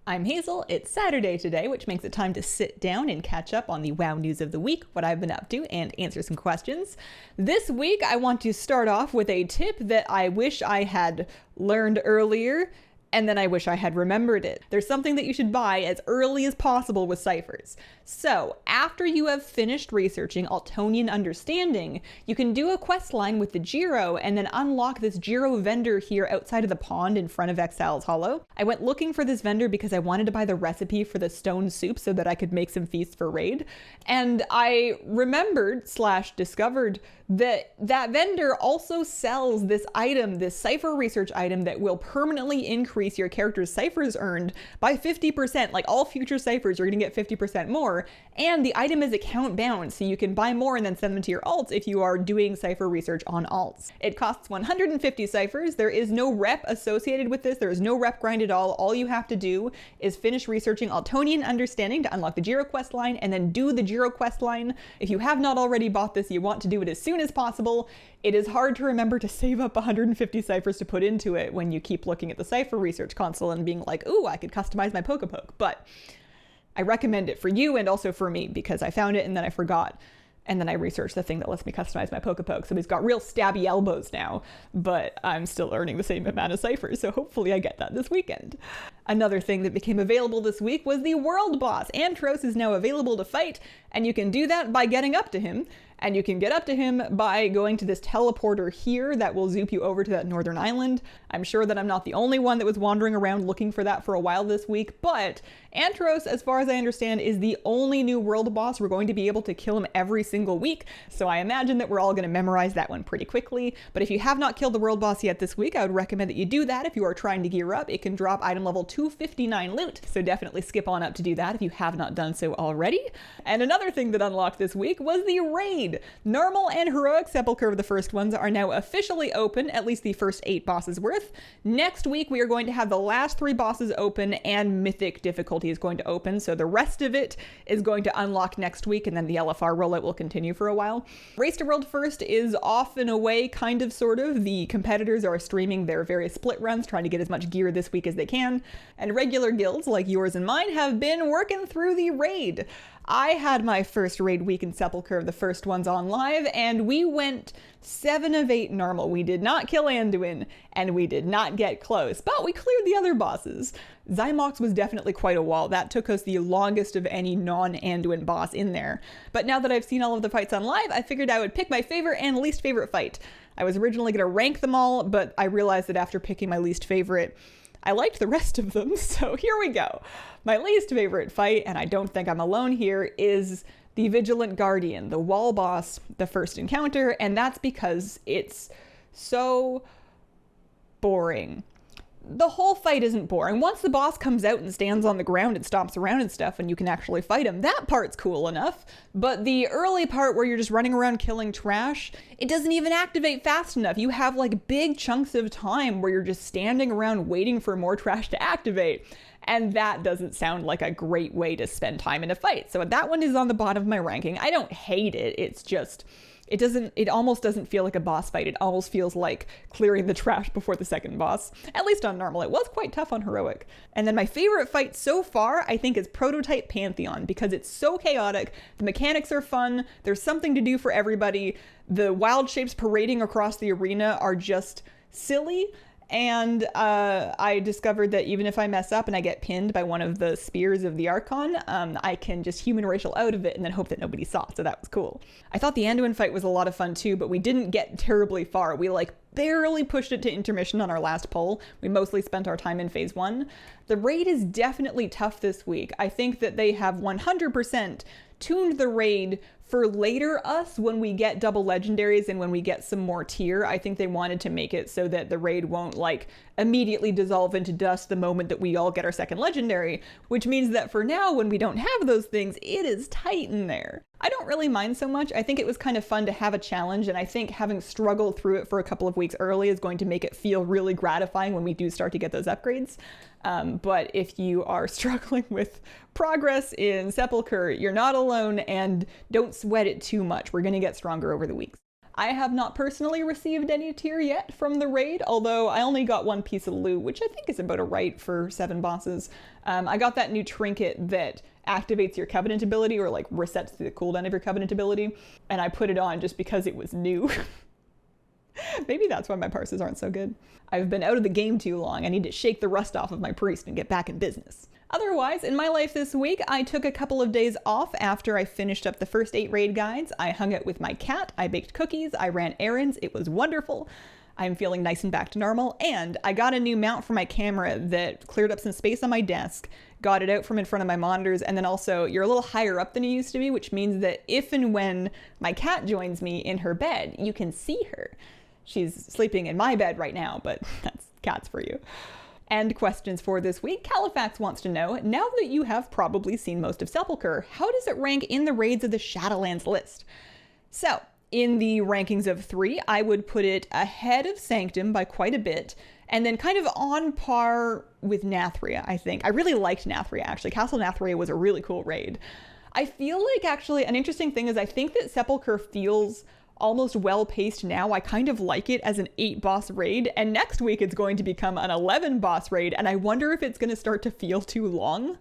I'm Hazel. It's Saturday today, which makes it time to sit down and catch up on the WoW news of the week, what I've been up to, and answer some questions. This week, I want to start off with a tip that I wish I had learned earlier, and then I wish I had remembered it. There's something that you should buy as early as possible with Cyphers. So, after you have finished researching Altonian Understanding, you can do a quest line with the Giro and then unlock this Giro vendor here outside of the pond in front of Exile's Hollow. I went looking for this vendor because I wanted to buy the recipe for the stone soup so that I could make some feasts for raid. And I remembered / discovered that vendor also sells this item, this Cipher research item that will permanently increase your character's ciphers earned by 50%. Like all future ciphers, you're gonna get 50% more. And the item is account bound, so you can buy more and then send them to your alts if you are doing Cipher research on alts. It costs 150 ciphers. There is no rep associated with this. There is no rep grind at all. All you have to do is finish researching Altonian Understanding to unlock the Giro quest line and then do the Giro quest line. If you have not already bought this, you want to do it as soon as possible. It is hard to remember to save up 150 ciphers to put into it when you keep looking at the Cipher research console and being like, ooh, I could customize my Pokepoke. But I recommend it for you and also for me because I found it and then I forgot. And then I researched the thing that lets me customize my Pokepoke. So he's got real stabby elbows now, but I'm still earning the same amount of ciphers. So hopefully I get that this weekend. Another thing that became available this week was the world boss. Antros is now available to fight, and you can do that by getting up to him. And you can get up to him by going to this teleporter here that will zoop you over to that northern island. I'm sure that I'm not the only one that was wandering around looking for that for a while this week, but Antros, as far as I understand, is the only new world boss. We're going to be able to kill him every single week, so I imagine that we're all going to memorize that one pretty quickly. But if you have not killed the world boss yet this week, I would recommend that you do that if you are trying to gear up. It can drop item level 259 loot, so definitely skip on up to do that if you have not done so already. And another thing that unlocked this week was the raid. Normal and heroic Sepulcher, the first ones, are now officially open, at least the first 8 bosses worth. Next week, we are going to have the last 3 bosses open and mythic difficulty is going to open, so the rest of it is going to unlock next week, and then the LFR rollout will continue for a while. Race to World First is off and away, kind of, sort of. The competitors are streaming their various split runs, trying to get as much gear this week as they can, and regular guilds like yours and mine have been working through the raid. I had my first raid week in Sepulcher, the first ones on live, and we went 7 of 8 normal. We did not kill Anduin, and we did not get close, but we cleared the other bosses. Zymox was definitely quite a wall. That took us the longest of any non-Anduin boss in there. But now that I've seen all of the fights on live, I figured I would pick my favorite and least favorite fight. I was originally going to rank them all, but I realized that after picking my least favorite, I liked the rest of them, so here we go. My least favorite fight, and I don't think I'm alone here, is the Vigilant Guardian, the wall boss, the first encounter, and that's because it's so boring. The whole fight isn't boring. Once the boss comes out and stands on the ground and stomps around and stuff and you can actually fight him, that part's cool enough. But the early part where you're just running around killing trash, it doesn't even activate fast enough. You have like big chunks of time where you're just standing around waiting for more trash to activate. And that doesn't sound like a great way to spend time in a fight. So that one is on the bottom of my ranking. I don't hate it. It's just, it almost doesn't feel like a boss fight. It almost feels like clearing the trash before the second boss, at least on normal. It was quite tough on heroic. And then my favorite fight so far, I think, is Prototype Pantheon, because it's so chaotic. The mechanics are fun. There's something to do for everybody. The wild shapes parading across the arena are just silly. And I discovered that even if I mess up and I get pinned by one of the spears of the Archon, I can just human racial out of it and then hope that nobody saw. So that was cool. I thought the Anduin fight was a lot of fun too, but we didn't get terribly far. We like barely pushed it to intermission on our last poll. We mostly spent our time in phase 1. The raid is definitely tough this week. I think that they have 100% tuned the raid for later us when we get double legendaries and when we get some more tier. I think they wanted to make it so that the raid won't like immediately dissolve into dust the moment that we all get our second legendary, which means that for now, when we don't have those things, it is tight in there. I don't really mind so much. I think it was kind of fun to have a challenge, and I think having struggled through it for a couple of weeks early is going to make it feel really gratifying when we do start to get those upgrades. But if you are struggling with progress in Sepulcher, you're not alone, and don't sweat it too much. We're going to get stronger over the weeks. I have not personally received any tier yet from the raid, although I only got one piece of loot, which I think is about right for 7 bosses. I got that new trinket that activates your Covenant ability, or like resets the cooldown of your Covenant ability, and I put it on just because it was new. Maybe that's why my parses aren't so good. I've been out of the game too long. I need to shake the rust off of my priest and get back in business. Otherwise, in my life this week, I took a couple of days off after I finished up the first 8 raid guides. I hung out with my cat, I baked cookies, I ran errands, it was wonderful. I'm feeling nice and back to normal, and I got a new mount for my camera that cleared up some space on my desk, got it out from in front of my monitors, and then also you're a little higher up than you used to be, which means that if and when my cat joins me in her bed, you can see her. She's sleeping in my bed right now, but that's cats for you. And questions for this week. Califax wants to know, now that you have probably seen most of Sepulcher, how does it rank in the raids of the Shadowlands list? So, in the rankings of 3, I would put it ahead of Sanctum by quite a bit, and then kind of on par with Nathria, I think. I really liked Nathria, actually. Castle Nathria was a really cool raid. I feel like, actually, an interesting thing is I think that Sepulcher feels almost well-paced now. I kind of like it as an 8-boss raid, and next week it's going to become an 11-boss raid, and I wonder if it's going to start to feel too long.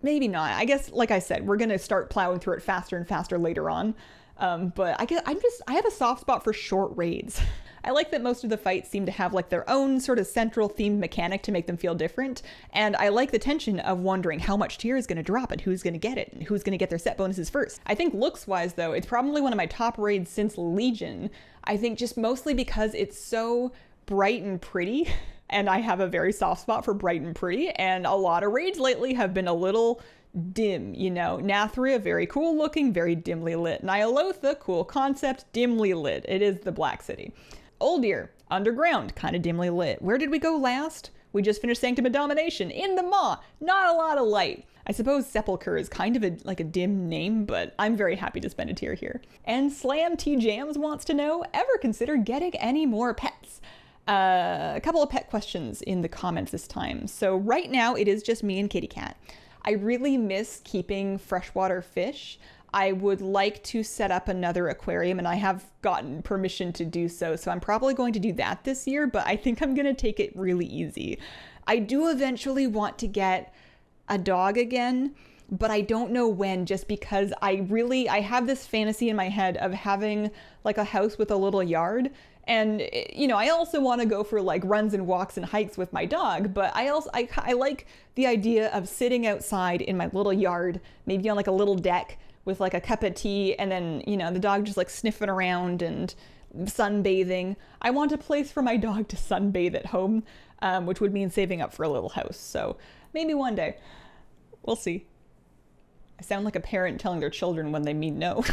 Maybe not. I guess, like I said, we're going to start plowing through it faster and faster later on. But I guess I have a soft spot for short raids. I like that most of the fights seem to have like their own sort of central themed mechanic to make them feel different, and I like the tension of wondering how much tier is going to drop and who's going to get it and who's going to get their set bonuses first. I think looks-wise though, it's probably one of my top raids since Legion. I think just mostly because it's so bright and pretty, and I have a very soft spot for bright and pretty, and a lot of raids lately have been a little dim, you know. Nathria, very cool looking, very dimly lit. Nyalotha, cool concept, dimly lit. It is the Black City. Uldir, underground, kind of dimly lit. Where did we go last? We just finished Sanctum of Domination, in the Maw, not a lot of light. I suppose Sepulcher is kind of like a dim name, but I'm very happy to spend a tier here. And Slam T Jams wants to know, ever consider getting any more pets? A couple of pet questions in the comments this time. So right now it is just me and Kitty Cat. I really miss keeping freshwater fish. I would like to set up another aquarium, and I have gotten permission to do so, so I'm probably going to do that this year, but I think I'm going to take it really easy. I do eventually want to get a dog again, but I don't know when, just because I have this fantasy in my head of having like a house with a little yard. And, you know, I also want to go for like runs and walks and hikes with my dog, but I like the idea of sitting outside in my little yard, maybe on like a little deck with like a cup of tea, and then, you know, the dog just like sniffing around and sunbathing. I want a place for my dog to sunbathe at home, which would mean saving up for a little house. So maybe one day. We'll see. I sound like a parent telling their children when they mean no.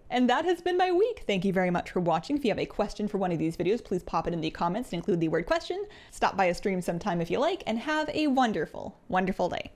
And that has been my week. Thank you very much for watching. If you have a question for one of these videos, please pop it in the comments and include the word question. Stop by a stream sometime if you like, and have a wonderful, wonderful day.